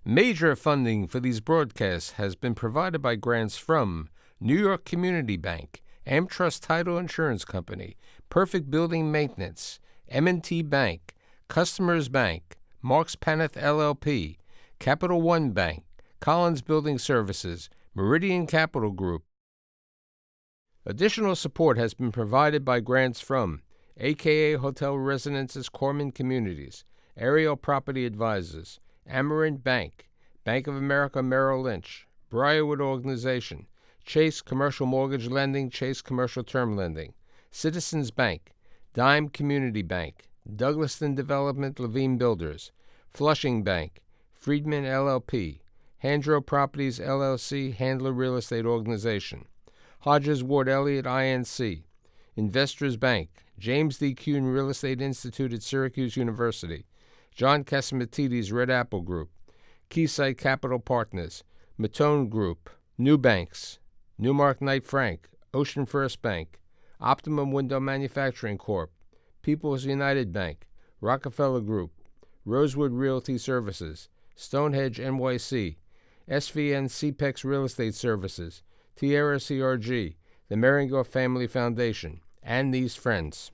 Major funding for these broadcasts has been provided by grants from New York Community Bank, AmTrust Title Insurance Company, Perfect Building Maintenance, M&T Bank, Customers Bank, Marks Paneth LLP, Capital One Bank, Collins Building Services, Meridian Capital Group. Additional support has been provided by grants from AKA Hotel Residences Corman Communities, Ariel Property Advisors, Amerant Bank, Bank of America Merrill Lynch, Briarwood Organization, Chase Commercial Mortgage Lending, Chase Commercial Term Lending, Citizens Bank, Dime Community Bank, Douglaston Development Levine Builders, Flushing Bank, Friedman LLP, Handro Properties LLC, Handler Real Estate Organization, Hodges Ward Elliott INC, Investors Bank, James D. Kuhn Real Estate Institute at Syracuse University, John Casamatides Red Apple Group, Keysight Capital Partners, Matone Group, New Banks, Newmark Knight Frank, Ocean First Bank, Optimum Window Manufacturing Corp., People's United Bank, Rockefeller Group, Rosewood Realty Services, Stonehenge NYC, SVN CPEX Real Estate Services, Tierra CRG, the Meringer Family Foundation, and these friends.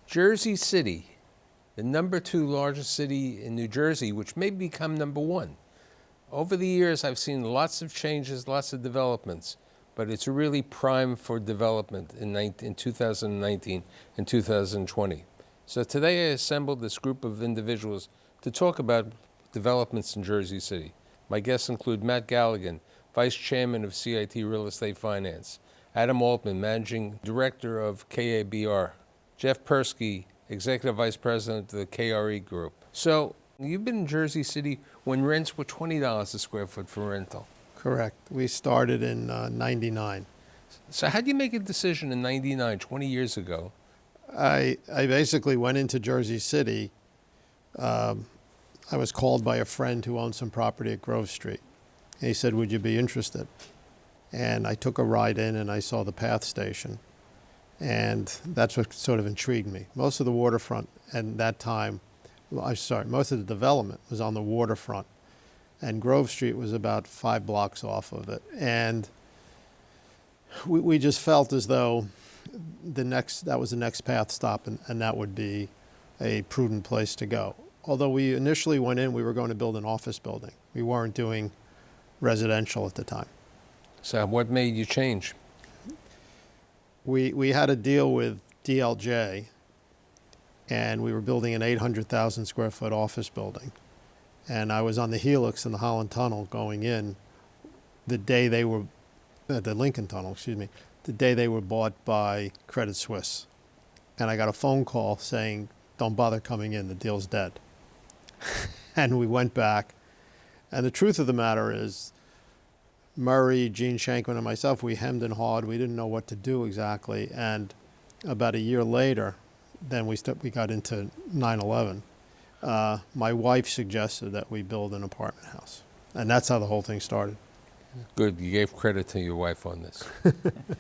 Jersey City, the number 2 largest city in New Jersey, which may become number 1. Over the years, I've seen lots of changes, lots of developments, but it's really prime for development in 2019 and 2020. So today I assembled this group of individuals to talk about developments in Jersey City. My guests include Matt Galligan, Vice Chairman of CIT Real Estate Finance, Adam Altman, Managing Director of KABR, Jeff Persky, Executive Vice President of the KRE Group. So you've been in Jersey City when rents were $20 a square foot for rental. Correct. We started in 99. So how did you make a decision in 99, 20 years ago? I basically went into Jersey City. I was called by a friend who owned some property at Grove Street. And he said, would you be interested? And I took a ride in and I saw the PATH station. And that's what sort of intrigued me. Most of the waterfront at that time, most of the development was on the waterfront. And Grove Street was about 5 blocks off of it. And we just felt as though that was the next PATH stop, and that would be a prudent place to go. Although we initially went in, we were going to build an office building. We weren't doing residential at the time. So what made you change? We had a deal with DLJ, and we were building an 800,000 square foot office building. And I was on the Helix in the Holland Tunnel going in the day they were, the Lincoln Tunnel, excuse me, the day they were bought by Credit Suisse. And I got a phone call saying, don't bother coming in, the deal's dead. And we went back. And the truth of the matter is, Murray, Gene Shankman, and myself, we hemmed and hawed. We didn't know what to do exactly. And about a year later, then we got into 9/11. My wife suggested that we build an apartment house. And that's how the whole thing started. Good. You gave credit to your wife on this.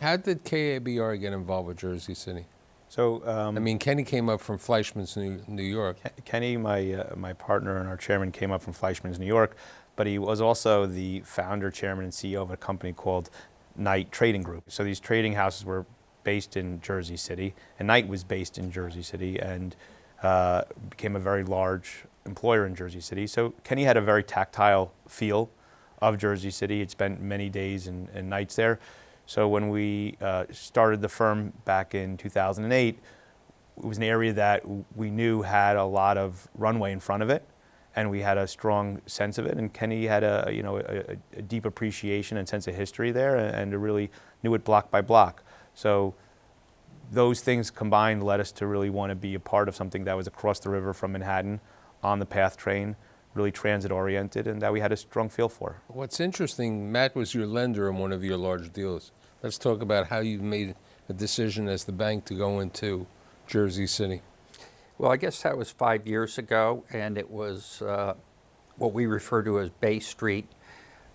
How did KABR get involved with Jersey City? So, I mean, Kenny came up from Fleischman's, New York. Kenny, my partner and our chairman, came up from Fleischman's, New York, but he was also the founder, chairman, and CEO of a company called Knight Trading Group. So these trading houses were based in Jersey City, and Knight was based in Jersey City, and became a very large employer in Jersey City. So Kenny had a very tactile feel of Jersey City. He'd spent many days and nights there. So when we started the firm back in 2008, it was an area that we knew had a lot of runway in front of it. and we had a strong sense of it. And Kenny had a deep appreciation and sense of history there, and really knew it block by block. So those things combined led us to really want to be a part of something that was across the river from Manhattan, on the PATH train, really transit oriented, and that we had a strong feel for. What's interesting, Matt was your lender in one of your large deals. Let's talk about how you made a decision as the bank to go into Jersey City. Well, I guess that was 5 years ago, and it was what we refer to as Bay Street.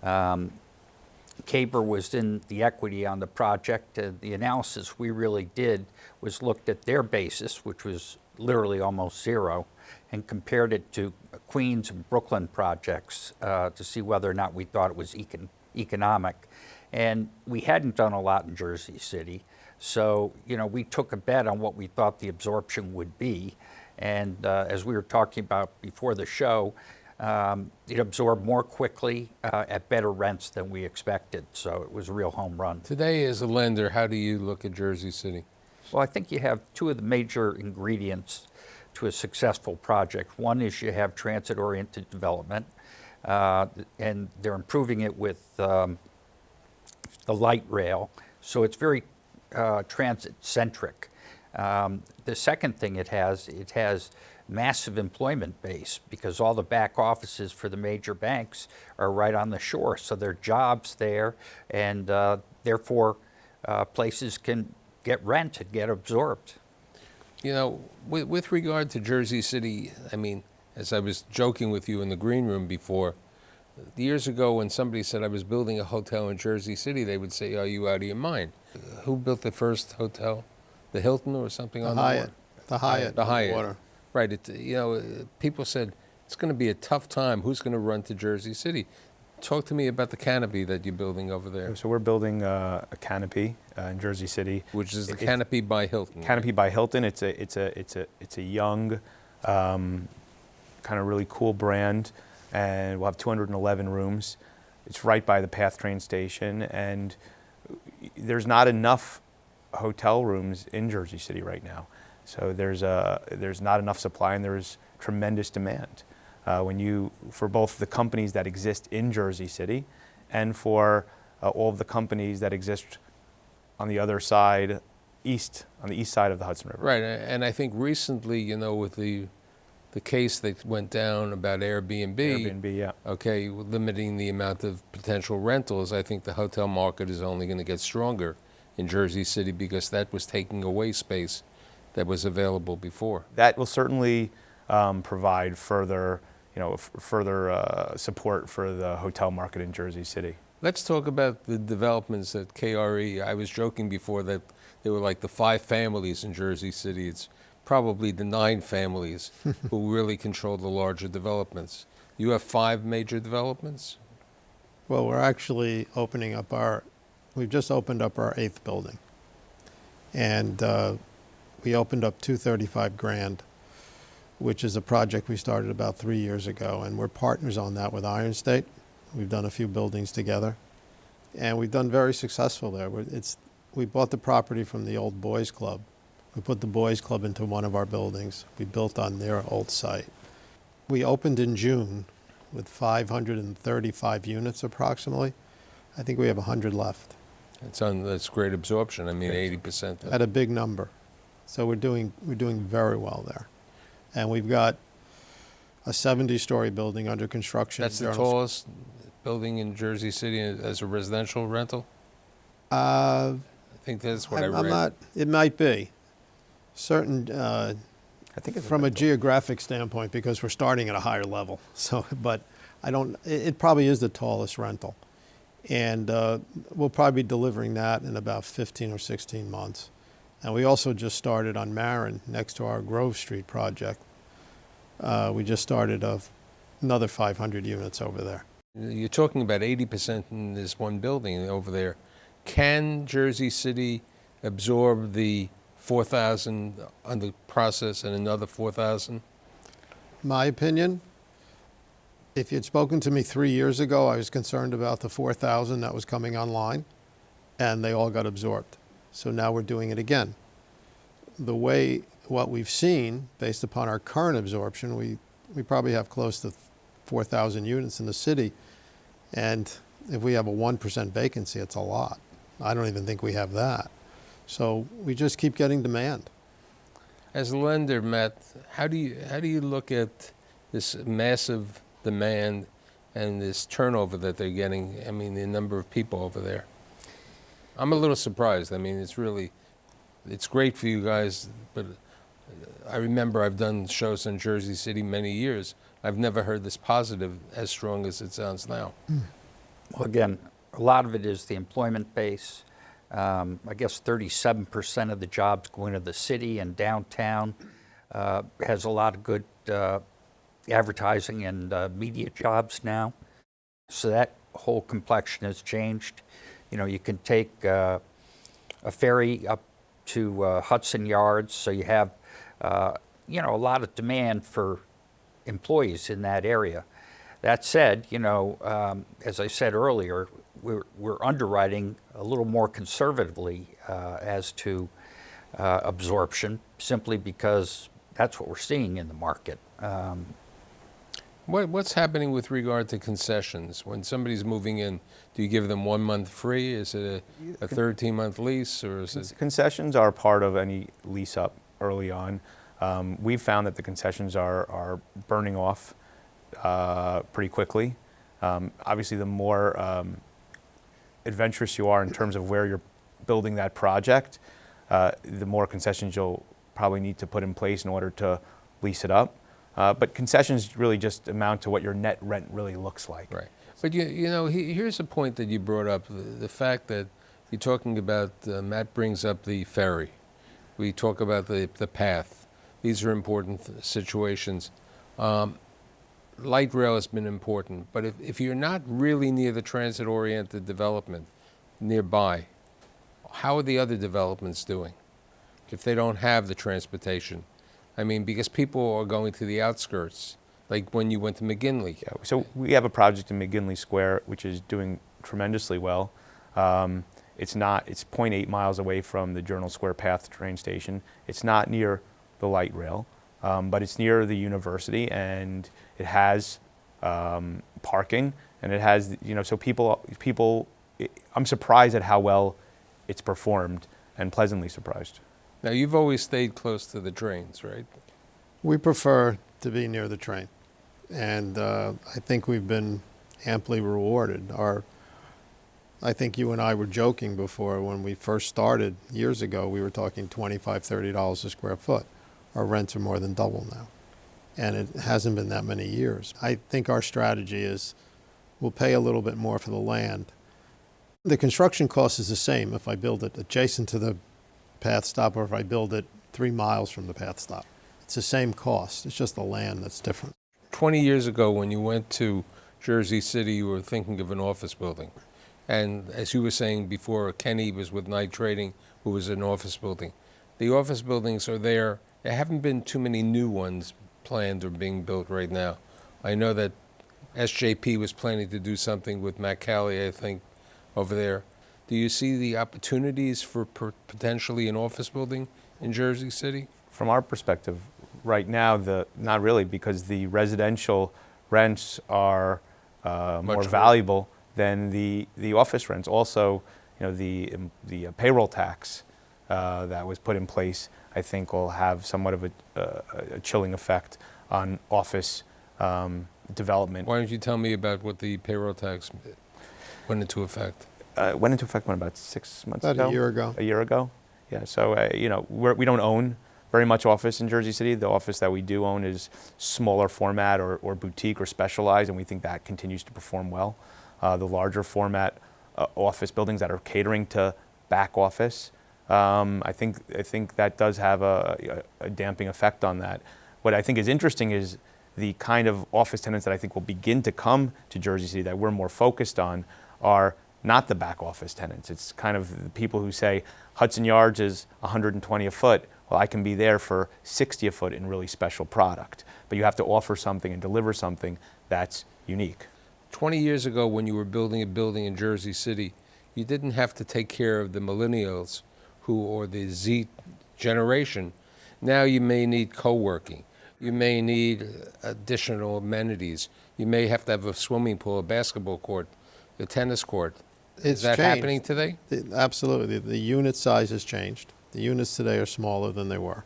Caber was in the equity on the project, and the analysis we really did was looked at their basis, which was literally almost zero, and compared it to Queens and Brooklyn projects to see whether or not we thought it was economic. And we hadn't done a lot in Jersey City, so we took a bet on what we thought the absorption would be. And as we were talking about before the show, it absorbed more quickly at better rents than we expected, so it was a real home run. Today, as a lender, how do you look at Jersey City? Well, I think you have two of the major ingredients to a successful project. One is you have transit-oriented development, and they're improving it with the light rail, so it's very transit-centric. The second thing it has massive employment base, because all the back offices for the major banks are right on the shore, so there are jobs there, and therefore places can get rent and get absorbed. With regard to Jersey City, I mean, as I was joking with you in the green room before, years ago when somebody said I was building a hotel in Jersey City, they would say, "Are you out of your mind?" Who built the first hotel? The Hilton or something on the water? The Hyatt. The Hyatt. Water. Right. People said it's going to be a tough time. Who's going to run to Jersey City? Talk to me about the canopy that you're building over there. So we're building a canopy in Jersey City, Which is the Canopy by Hilton. Canopy by Hilton. It's a young, kind of really cool brand, and we'll have 211 rooms. It's right by the PATH train station, and there's not enough hotel rooms in Jersey City right now. So there's not enough supply, and there's tremendous demand. For both the companies that exist in Jersey City and for all of the companies that exist on the other side, on the east side of the Hudson River. Right, and I think recently, with the case that went down about Airbnb, yeah. Okay, limiting the amount of potential rentals, I think the hotel market is only going to get stronger in Jersey City because that was taking away space that was available before. That will certainly provide further support for the hotel market in Jersey City. Let's talk about the developments at KRE. I was joking before that they were like the 5 families in Jersey City. It's probably the 9 families who really control the larger developments. You have 5 major developments? Well, we're actually we've just opened up our 8th building. And we opened up 235 Grand, which is a project we started about 3 years ago, and we're partners on that with Iron State. We've done a few buildings together, and we've done very successful there. We bought the property from the old Boys Club. We put the Boys Club into one of our buildings. We built on their old site. We opened in June with 535 units approximately. I think we have 100 left. That's great absorption. I mean, 80%. At a big number. So we're doing very well there. And we've got a 70-story building under construction. That's the tallest building in Jersey City as a residential rental? I think that's what I read. It might be. Certain, I think it's from a geographic standpoint, because we're starting at a higher level. So, but it probably is the tallest rental. And we'll probably be delivering that in about 15 or 16 months. And we also just started on Marin, next to our Grove Street project. We just started another 500 units over there. You're talking about 80% in this one building over there. Can Jersey City absorb the 4,000 under process and another 4,000? My opinion, if you'd spoken to me 3 years ago, I was concerned about the 4,000 that was coming online, and they all got absorbed. So now we're doing it again. What we've seen, based upon our current absorption, we probably have close to 4,000 units in the city. And if we have a 1% vacancy, it's a lot. I don't even think we have that. So we just keep getting demand. As a lender, Matt, how do you look at this massive demand and this turnover that they're getting? I mean, the number of people over there. I'm a little surprised. I mean, it's great for you guys, but I remember I've done shows in Jersey City many years. I've never heard this positive as strong as it sounds now. Well, again, a lot of it is the employment base. I guess 37% of the jobs going to the city and downtown has a lot of good advertising and media jobs now. So that whole complexion has changed. You know, you can take a ferry up to Hudson Yards, so you have, you know, a lot of demand for employees in that area. That said, you know, as I said earlier, we're underwriting a little more conservatively as to absorption, simply because that's what we're seeing in the market. What's happening with regard to concessions? When somebody's moving in, do you give them 1 month free? Is it a 13-month lease, or is it? Concessions are part of any lease up early on. We've found that the concessions are burning off pretty quickly. Obviously, the more adventurous you are in terms of where you're building that project, the more concessions you'll probably need to put in place in order to lease it up. But concessions really just amount to what your net rent really looks like. Right. But you know, here's a point that you brought up: the fact that you're talking about. Matt brings up the ferry. We talk about the path. These are important situations. Light rail has been important, but if you're not really near the transit-oriented development nearby, how are the other developments doing if they don't have the transportation? I mean, because people are going to the outskirts, like when you went to McGinley. Yeah, so we have a project in McGinley Square, which is doing tremendously well. It's 0.8 miles away from the Journal Square Path train station. It's not near the light rail, but it's near the university, and it has parking, and it has, you know, so people, I'm surprised at how well it's performed, and pleasantly surprised. Now, you've always stayed close to the trains, right? We prefer to be near the train, and I think we've been amply rewarded. I think you and I were joking before when we first started years ago. We were talking $25, $30 a square foot. Our rents are more than double now, and it hasn't been that many years. I think our strategy is we'll pay a little bit more for the land. The construction cost is the same if I build it adjacent to the path stop or if I build it 3 miles from the path stop. It's the same cost. It's just the land that's different. 20 years ago, when you went to Jersey City, you were thinking of an office building. And as you were saying before, Kenny was with Knight Trading, who was an office building. The office buildings are there. There haven't been too many new ones planned or being built right now. I know that SJP was planning to do something with McCallie, I think, over there. Do you see the opportunities for potentially an office building in Jersey City? From our perspective, right now, not really, because the residential rents are more valuable than the office rents. Also, you know, the payroll tax that was put in place, I think, will have somewhat of a chilling effect on office development. Why don't you tell me about what the payroll tax went into effect? Went into effect about 6 months ago? About a year ago. A year ago, yeah. So, you know, we don't own very much office in Jersey City. The office that we do own is smaller format or boutique or specialized, and we think that continues to perform well. The larger format office buildings that are catering to back office, I think that does have a damping effect on that. What I think is interesting is the kind of office tenants that I think will begin to come to Jersey City that we're more focused on are not the back office tenants. It's kind of the people who say Hudson Yards is 120 a foot. Well, I can be there for 60 a foot in really special product. But you have to offer something and deliver something that's unique. 20 years ago, when you were building a building in Jersey City, you didn't have to take care of the millennials or the Z generation. Now you may need co-working. You may need additional amenities. You may have to have a swimming pool, a basketball court, a tennis court. It's Is that changed. happening today? Absolutely. The unit size has changed. The units today are smaller than they were.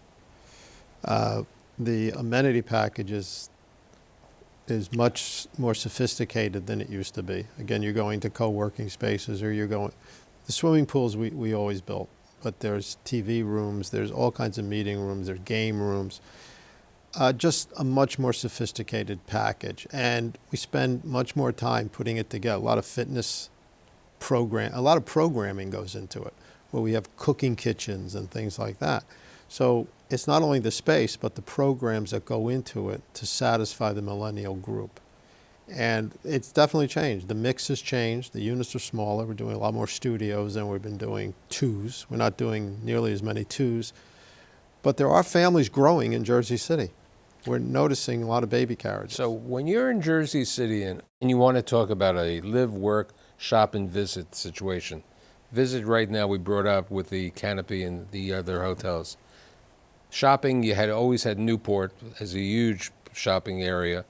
The amenity package is much more sophisticated than it used to be. Again, you're going to co-working spaces, or you're going, the swimming pools we always built, but there's TV rooms, there's all kinds of meeting rooms, there's game rooms. Just a much more sophisticated package. And we spend much more time putting it together. A lot of a lot of programming goes into it, where we have cooking kitchens and things like that. So it's not only the space, but the programs that go into it to satisfy the millennial group. And it's definitely changed. The mix has changed. The units are smaller. We're doing a lot more studios than we've been doing twos. We're not doing nearly as many twos. But there are families growing in Jersey City. We're noticing a lot of baby carriages. So when you're in Jersey City and you want to talk about a live, work, shop, and visit situation, visit right now we brought up with the Canopy and the other hotels. Shopping, you had always had Newport as a huge shopping area.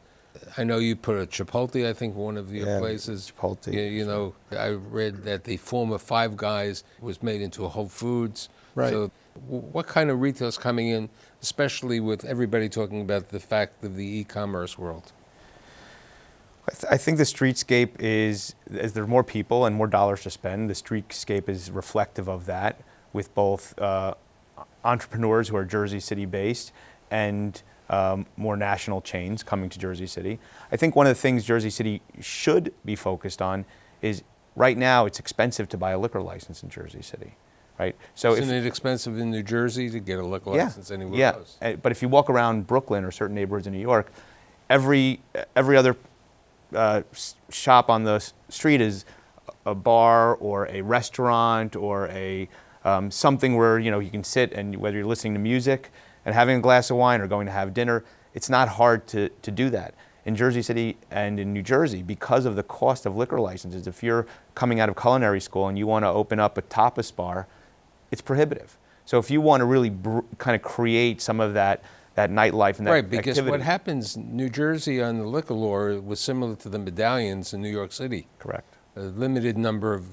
I know you put a Chipotle, I think, one of your places. Chipotle. You know, I read that the former Five Guys was made into a Whole Foods. Right. So what kind of retail is coming in, especially with everybody talking about the fact of the e-commerce world? I think the streetscape is, as there are more people and more dollars to spend, the streetscape is reflective of that, with both entrepreneurs who are Jersey City based and more national chains coming to Jersey City. I think one of the things Jersey City should be focused on is, right now it's expensive to buy a liquor license in Jersey City, right? So Isn't it expensive in New Jersey to get a liquor license anywhere else? Yeah, but if you walk around Brooklyn or certain neighborhoods in New York, every other shop on the street is a bar or a restaurant or a something where you can sit, and whether you're listening to music and having a glass of wine or going to have dinner, it's not hard to do that. In Jersey City and in New Jersey, because of the cost of liquor licenses, if you're coming out of culinary school and you want to open up a tapas bar, it's prohibitive. So if you want to really kind of create some of that nightlife and that right, because activity. what happens in New Jersey on the liquor law was similar to the medallions in New York City. Correct. A limited number of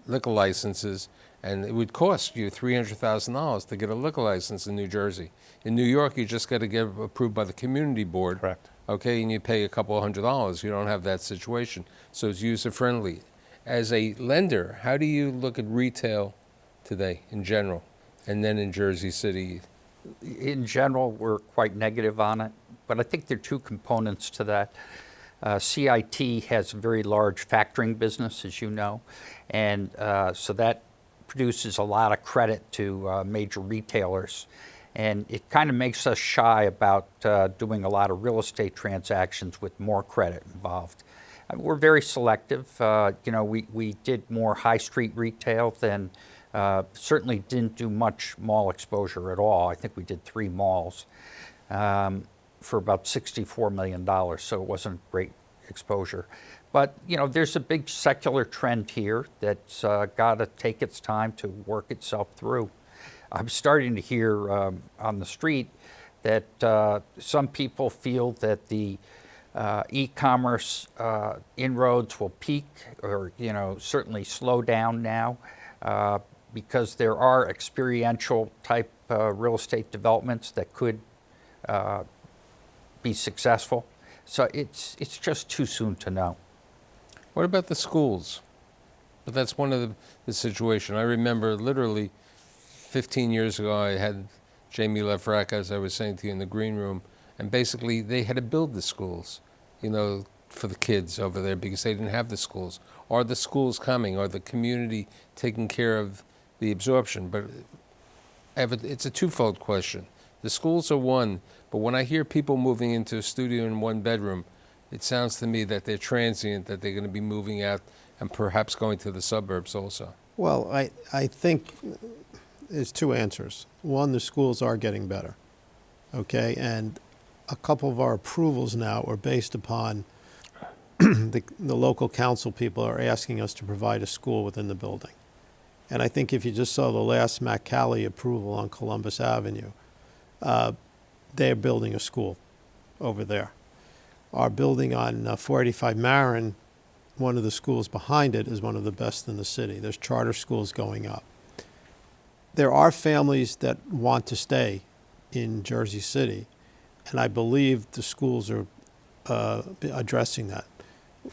liquor licenses, and it would cost you $300,000 to get a liquor license in New Jersey. In New York, you just got to get approved by the community board. Correct. Okay, and you pay a couple $100. You don't have that situation, so it's user-friendly. As a lender, how do you look at retail today in general, and then in Jersey City? In general, we're quite negative on it, but I think there are two components to that. CIT has a very large factoring business, as you know, and so that produces a lot of credit to major retailers, and it kind of makes us shy about doing a lot of real estate transactions with more credit involved. We're very selective. We did more high street retail than certainly didn't do much mall exposure at all. I think we did 3 malls for about $64 million, so it wasn't great exposure. But, there's a big secular trend here that's got to take its time to work itself through. I'm starting to hear on the street that some people feel that the e-commerce inroads will peak or, certainly slow down now. Because there are experiential type real estate developments that could be successful. So it's just too soon to know. What about the schools? But that's one of the situation. I remember literally 15 years ago, I had Jamie Lefrak, as I was saying to you, in the green room, and basically they had to build the schools, for the kids over there because they didn't have the schools. Are the schools coming? Are the community taking care of the absorption? But it's a twofold question. The schools are one, but when I hear people moving into a studio in 1 bedroom, it sounds to me that they're transient, that they're going to be moving out and perhaps going to the suburbs also. Well, I think there's 2 answers. One, the schools are getting better, okay? And a couple of our approvals now are based upon the local council people are asking us to provide a school within the building. And I think if you just saw the last McCallie approval on Columbus Avenue, they're building a school. over there. Our building on 485 Marin, one of the schools behind it, is one of the best in the city. There's charter schools going up. There are families that want to stay in Jersey City, and I believe the schools are addressing that.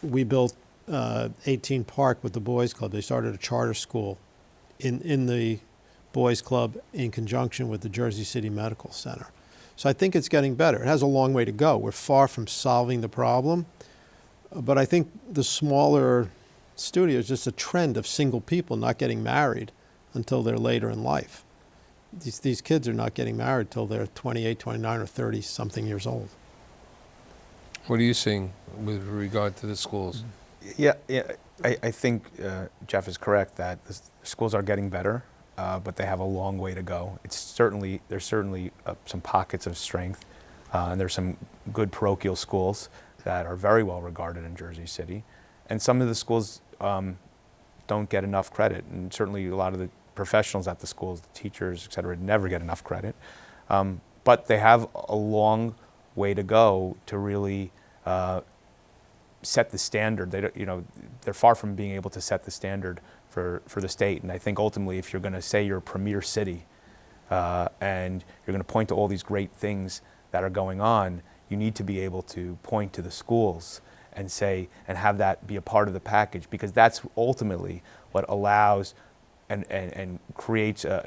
We built 18 Park with the Boys Club. They started a charter school in the Boys Club in conjunction with the Jersey City Medical Center. So I think it's getting better. It has a long way to go. We're far from solving the problem, but I think the smaller studios, just a trend of single people not getting married until they're later in life. These kids are not getting married till they're 28, 29, or 30 something years old. What are you seeing with regard to the schools? Yeah, I think Jeff is correct that the schools are getting better, but they have a long way to go. There's certainly some pockets of strength, and there's some good parochial schools that are very well regarded in Jersey City, and some of the schools don't get enough credit, and certainly a lot of the professionals at the schools, the teachers, et cetera, never get enough credit. But they have a long way to go to really set the standard. They're far from being able to set the standard for the state. And I think ultimately, if you're going to say you're a premier city and you're going to point to all these great things that are going on, you need to be able to point to the schools and say, and have that be a part of the package, because that's ultimately what allows and creates a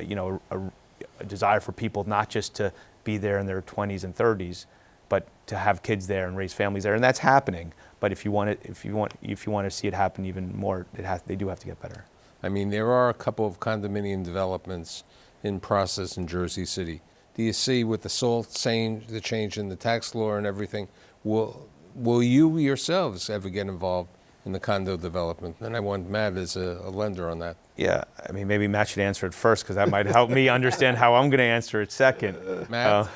desire for people not just to be there in their 20s and 30s, but to have kids there and raise families there, and that's happening. But if you want to see it happen even more, they do have to get better. I mean, there are a couple of condominium developments in process in Jersey City. Do you see with the change in the tax law and everything, will you yourselves ever get involved in the condo development? And I want Matt as a lender on that. Yeah, I mean, maybe Matt should answer it first, because that might help me understand how I'm going to answer it second. Matt?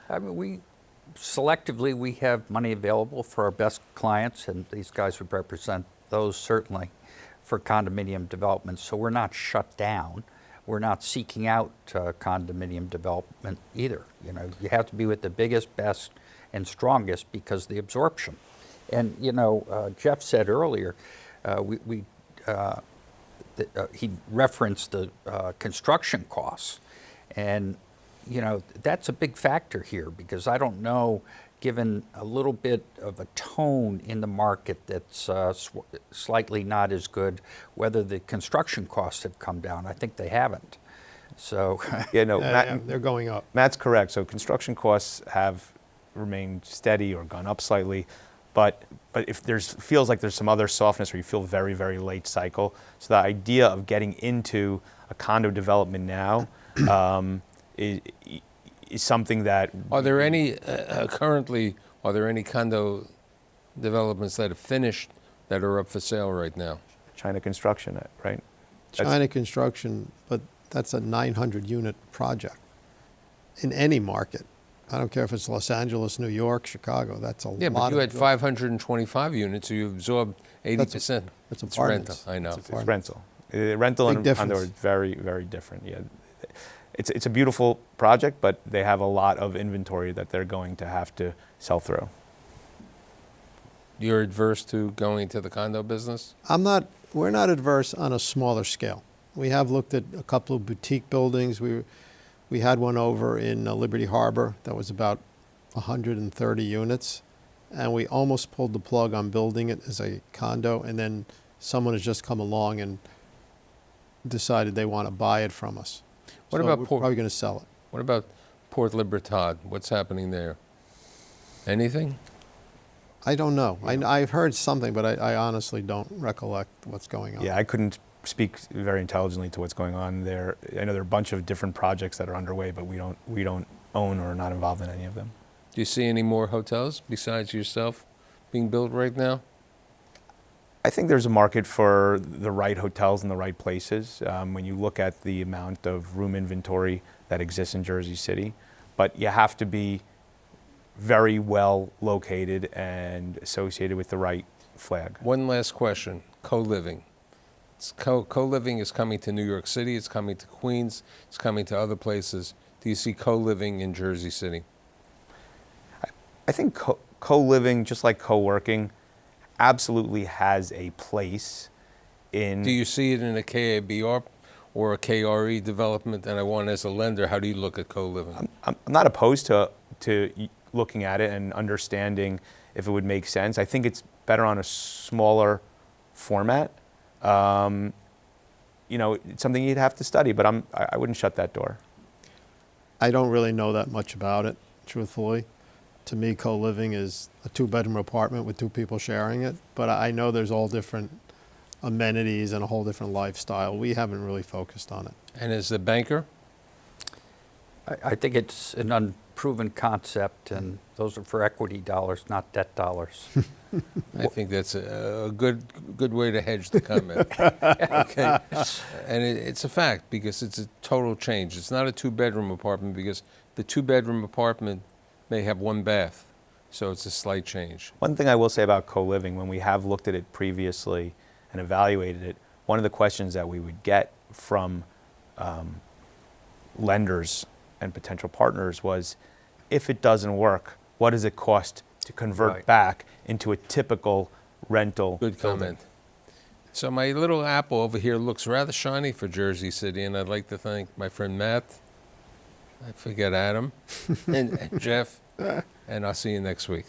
I mean, selectively, we have money available for our best clients, and these guys would represent those certainly for condominium development. So we're not shut down. We're not seeking out condominium development either. You have to be with the biggest, best, and strongest because of the absorption. And Jeff said earlier, he referenced the construction costs, and that's a big factor here, because I don't know, given a little bit of a tone in the market that's slightly not as good, whether the construction costs have come down. I think they haven't. So they're going up. Matt's correct. So construction costs have remained steady or gone up slightly, but if feels like there's some other softness, or you feel very, very late cycle. So the idea of getting into a condo development now is something that... Are there any, currently, condo developments that have finished that are up for sale right now? China construction, right? China construction, but that's a 900-unit project in any market. I don't care if it's Los Angeles, New York, Chicago. That's a lot. Yeah, but you had 525 units, so you absorbed 80%. That's it's rental. I know. It's rental. Rental and condo are very, very different. Yeah, it's a beautiful project, but they have a lot of inventory that they're going to have to sell through. You're adverse to going to the condo business? We're not adverse on a smaller scale. We have looked at a couple of boutique buildings. We had one over in Liberty Harbor that was about 130 units, and we almost pulled the plug on building it as a condo, and then someone has just come along and decided they want to buy it from us. What So about we're probably going to sell it. What about Port Libertad? What's happening there? Anything? I don't know. I've heard something, but I honestly don't recollect what's going on. Yeah, I couldn't speak very intelligently to what's going on there. I know there are a bunch of different projects that are underway, but we don't own or are not involved in any of them. Do you see any more hotels besides yourself being built right now? I think there's a market for the right hotels in the right places when you look at the amount of room inventory that exists in Jersey City, but you have to be very well located and associated with the right flag. One last question, co-living. Co-living is coming to New York City, it's coming to Queens, it's coming to other places. Do you see co-living in Jersey City? I think co-living, just like co-working, absolutely has a place in. Do you see it in a KABR or a KRE development? And I want, as a lender, how do you look at co-living? I'm not opposed to looking at it and understanding if it would make sense. I think it's better on a smaller format. You know, it's something you'd have to study, but I wouldn't shut that door. I don't really know that much about it, truthfully. To me, co-living is a 2-bedroom apartment with 2 people sharing it, but I know there's all different amenities and a whole different lifestyle. We haven't really focused on it. And as the banker, I think it's an unproven concept, and those are for equity dollars, not debt dollars. I think that's a good way to hedge the comment. Okay, and it's a fact because it's a total change. It's not a 2-bedroom apartment because the 2-bedroom apartment may have 1 bath, so it's a slight change. One thing I will say about co-living, when we have looked at it previously and evaluated it, one of the questions that we would get from lenders and potential partners was, if it doesn't work, what does it cost to convert Right. back into a typical rental Good building? comment. So my little apple over here looks rather shiny for Jersey City, and I'd like to thank my friend Matt, I forget Adam, and Jeff, and I'll see you next week.